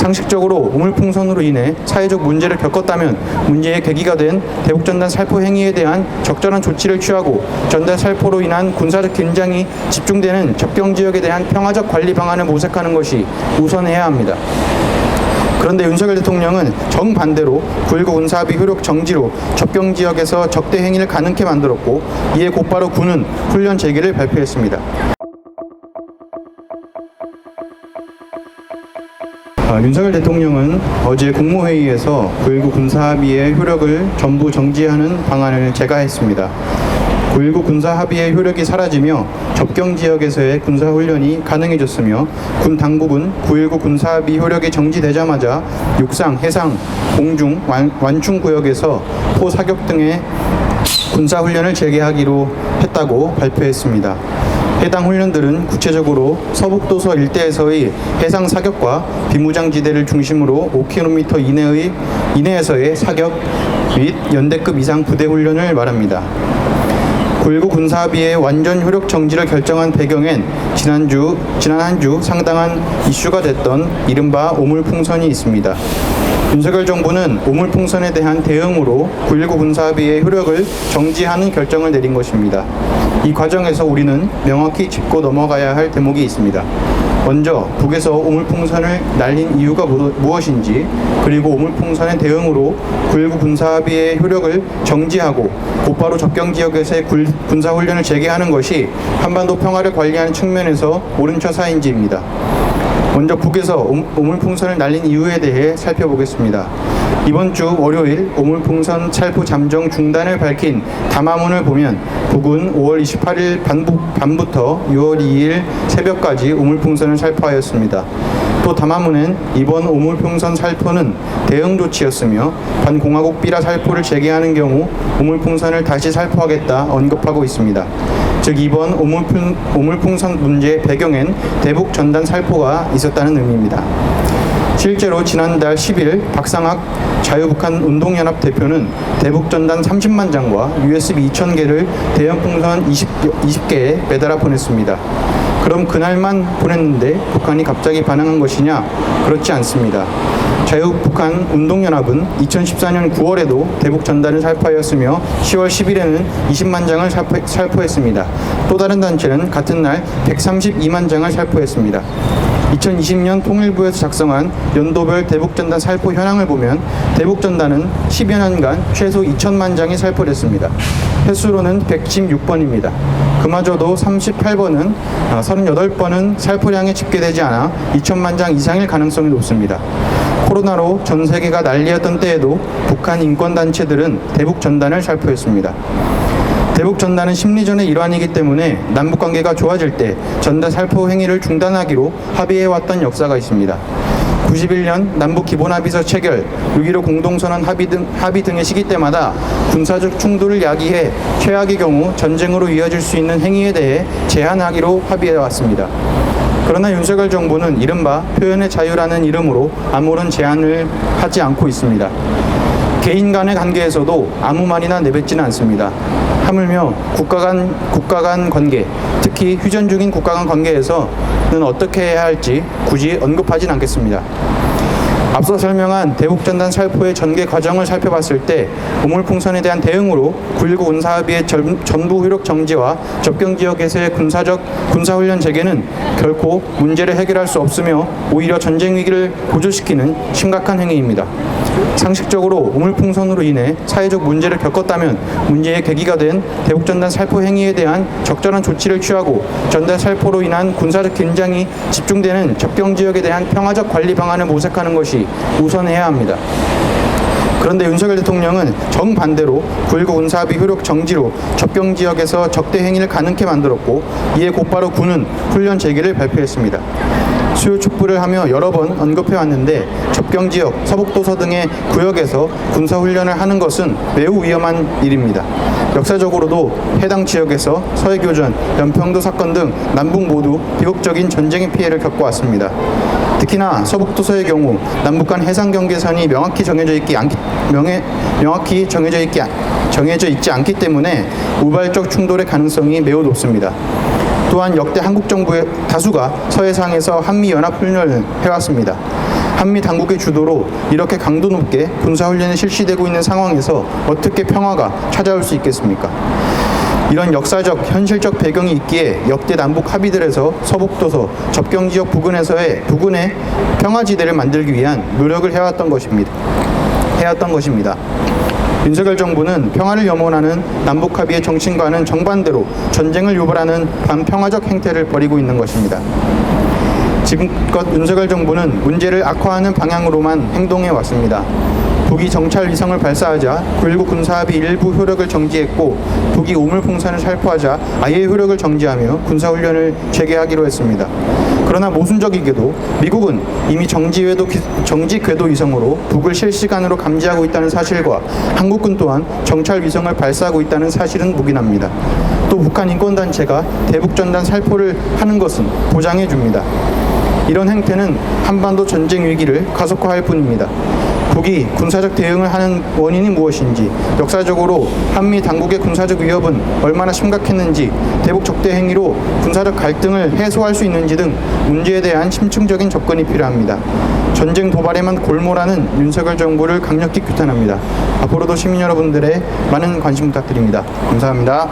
상식적으로 우물풍선으로 인해 사회적 문제를 겪었다면 문제의 계기가 된 대북전단 살포 행위에 대한 적절한 조치를 취하고 전단 살포로 인한 군사적 긴장이 집중되는 접경지역에 대한 평화적 관리 방안을 모색하는 것이 우선해야 합니다. 그런데 윤석열 대통령은 정반대로 9.19 군사합의 효력 정지로 접경지역에서 적대 행위를 가능케 만들었고, 이에 곧바로 군은 훈련 재개를 발표했습니다. 윤석열 대통령은 어제 국무회의에서 9.19 군사합의의 효력을 전부 정지하는 방안을 제가했습니다. 9.19 군사합의의 효력이 사라지며 접경지역에서의 군사훈련이 가능해졌으며, 군 당국은 9.19 군사합의 효력이 정지되자마자 육상, 해상, 공중, 완충구역에서 포 사격 등의 군사훈련을 재개하기로 했다고 발표했습니다. 해당 훈련들은 구체적으로 서북도서 일대에서의 해상 사격과 비무장지대를 중심으로 5km 이내에서의 사격 및 연대급 이상 부대 훈련을 말합니다. 9.19 군사합의의 완전 효력 정지를 결정한 배경엔 지난 한 주 상당한 이슈가 됐던 이른바 오물풍선이 있습니다. 윤석열 정부는 오물풍선에 대한 대응으로 9.19 군사합의의 효력을 정지하는 결정을 내린 것입니다. 이 과정에서 우리는 명확히 짚고 넘어가야 할 대목이 있습니다. 먼저 북에서 오물풍선을 날린 이유가 무엇인지, 그리고 오물풍선의 대응으로 9.19 군사합의의 효력을 정지하고 곧바로 접경지역에서의 군사훈련을 재개하는 것이 한반도 평화를 관리하는 측면에서 옳은 처사인지입니다. 먼저 북에서 오물풍선을 날린 이유에 대해 살펴보겠습니다. 이번 주 월요일 오물풍선 살포 잠정 중단을 밝힌 담화문을 보면 북은 5월 28일 밤부터 6월 2일 새벽까지 오물풍선을 살포하였습니다. 또 담화문엔 이번 오물풍선 살포는 대응 조치였으며 반공화국 삐라 살포를 재개하는 경우 오물풍선을 다시 살포하겠다 언급하고 있습니다. 즉 이번 오물풍선 문제의 배경엔 대북 전단 살포가 있었다는 의미입니다. 실제로 지난달 10일 박상학 자유북한 운동연합 대표는 대북 전단 30만 장과 USB 2,000개를 대형 풍선 20개에 매달아 보냈습니다. 그럼 그날만 보냈는데 북한이 갑자기 반항한 것이냐? 그렇지 않습니다. 자유북한 운동연합은 2014년 9월에도 대북 전단을 살포하였으며 10월 10일에는 20만 장을 살포했습니다. 또 다른 단체는 같은 날 132만 장을 살포했습니다. 2020년 통일부에서 작성한 연도별 대북전단 살포 현황을 보면 대북전단은 10여 년간 최소 2천만 장이 살포됐습니다. 횟수로는 116번입니다. 그마저도 38번은 38번은 살포량에 집계되지 않아 2천만 장 이상일 가능성이 높습니다. 코로나로 전 세계가 난리였던 때에도 북한 인권단체들은 대북전단을 살포했습니다. 대북전단은 심리전의 일환이기 때문에 남북관계가 좋아질 때 전단 살포 행위를 중단하기로 합의해왔던 역사가 있습니다. 91년 남북기본합의서 체결, 6.15 공동선언 합의 등의 시기 때마다 군사적 충돌을 야기해 최악의 경우 전쟁으로 이어질 수 있는 행위에 대해 제한하기로 합의해왔습니다. 그러나 윤석열 정부는 이른바 표현의 자유라는 이름으로 아무런 제한을 하지 않고 있습니다. 개인 간의 관계에서도 아무 말이나 내뱉지는 않습니다. 하물며 국가 간 관계, 특히 휴전 중인 국가 간 관계에서는 어떻게 해야 할지 굳이 언급하진 않겠습니다. 앞서 설명한 대북전단 살포의 전개 과정을 살펴봤을 때 오물풍선에 대한 대응으로 9.19 군사합의의 전부 효력 정지와 접경지역에서의 군사훈련 재개는 결코 문제를 해결할 수 없으며 오히려 전쟁 위기를 고조시키는 심각한 행위입니다. 상식적으로 오물풍선으로 인해 사회적 문제를 겪었다면 문제의 계기가 된 대북전단 살포 행위에 대한 적절한 조치를 취하고 전단 살포로 인한 군사적 긴장이 집중되는 접경지역에 대한 평화적 관리 방안을 모색하는 것이 우선해야 합니다. 그런데 윤석열 대통령은 정반대로 9.19 군사합의 효력 정지로 접경지역에서 적대 행위를 가능케 만들었고, 이에 곧바로 군은 훈련 재개를 발표했습니다. 수요 촉구를 하며 여러 번 언급해왔는데 접경지역, 서북도서 등의 구역에서 군사훈련을 하는 것은 매우 위험한 일입니다. 역사적으로도 해당 지역에서 서해교전, 연평도 사건 등 남북 모두 비극적인 전쟁의 피해를 겪어왔습니다. 특히나 서북도서의 경우 남북 간 해상 경계선이 명확히 정해져 있지 않기 때문에 우발적 충돌의 가능성이 매우 높습니다. 또한 역대 한국 정부의 다수가 서해상에서 한미연합훈련을 해왔습니다. 한미 당국의 주도로 이렇게 강도 높게 군사훈련이 실시되고 있는 상황에서 어떻게 평화가 찾아올 수 있겠습니까? 이런 역사적, 현실적 배경이 있기에 역대 남북 합의들에서 서북도서, 접경지역 부근의 평화지대를 만들기 위한 노력을 해왔던 것입니다. 윤석열 정부는 평화를 염원하는 남북 합의의 정신과는 정반대로 전쟁을 유발하는 반평화적 행태를 벌이고 있는 것입니다. 지금껏 윤석열 정부는 문제를 악화하는 방향으로만 행동해 왔습니다. 북이 정찰 위성을 발사하자 9.19 군사합의 일부 효력을 정지했고, 북이 우물풍선을 살포하자 아예 효력을 정지하며 군사훈련을 재개하기로 했습니다. 그러나 모순적이게도 미국은 이미 정지 궤도 위성으로 북을 실시간으로 감지하고 있다는 사실과 한국군 또한 정찰 위성을 발사하고 있다는 사실은 묵인합니다. 또 북한 인권단체가 대북전단 살포를 하는 것은 보장해 줍니다. 이런 행태는 한반도 전쟁 위기를 가속화할 뿐입니다. 북이 군사적 대응을 하는 원인이 무엇인지, 역사적으로 한미 당국의 군사적 위협은 얼마나 심각했는지, 대북 적대 행위로 군사적 갈등을 해소할 수 있는지 등 문제에 대한 심층적인 접근이 필요합니다. 전쟁 도발에만 골몰하는 윤석열 정부를 강력히 규탄합니다. 앞으로도 시민 여러분들의 많은 관심 부탁드립니다. 감사합니다.